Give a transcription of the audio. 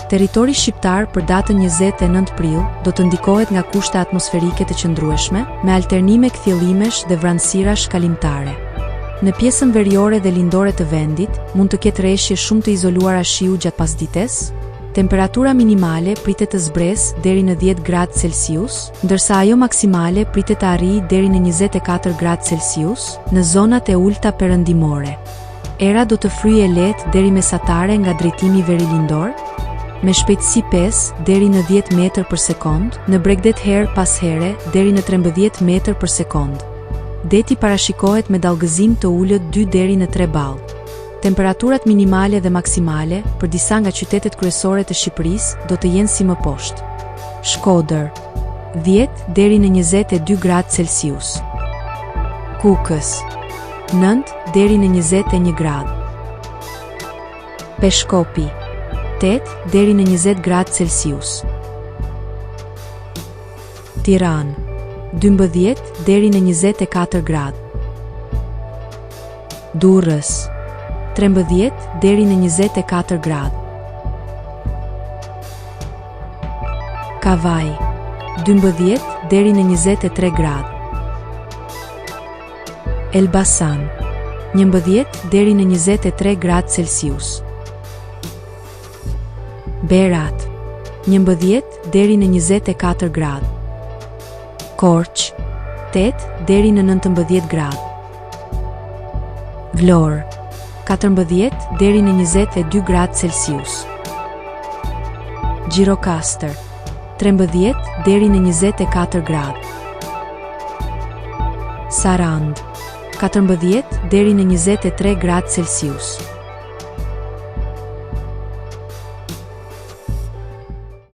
Territori shqiptar për datën 29 prill do të ndikohet nga kushte atmosferike të qëndrueshme, me alternime kthjellimesh dhe vranësirash kalimtare. Në pjesën veriore dhe lindore të vendit, mund të ketë rreshje shumë të izoluara shiu gjatë pasdites. Temperatura minimale pritet të zbresë deri në 10 gradë Celsius, ndërsa ajo maksimale pritet të arrijë deri në 24 gradë Celsius në zonat e ulta perëndimore. Era do të fryjë lehtë deri mesatare nga drejtimi verilindor, me shpejtësi 5 deri në 10 metër për sekond, në Bregdet her pas here deri në 13 metër për sekond. Deti parashikohet me dallgëzim të ulët 2 deri në 3 ballë. Temperaturat minimale dhe maksimale për disa nga qytetet kryesore të Shqipërisë do të jenë si më poshtë. Shkodër 10 deri në 22 gradë Celsius. Kukës 9 deri në 21 gradë. Peshkopi 8 deri në 20 gradë Celsius. Tiranë 12 deri në 24 gradë. Durrës 13 deri në 24 gradë. Kavaj 12 deri në 23 gradë. Elbasan 11 deri në 23 gradë Celsius. Berat 11 deri në 24 gradë. Korç 8 deri në 19 gradë. Vlorë 14 deri në 22 gradë Celsius. Gjirokastër 13 deri në 24 gradë. Sarandë 14 deri në 23 gradë Celsius.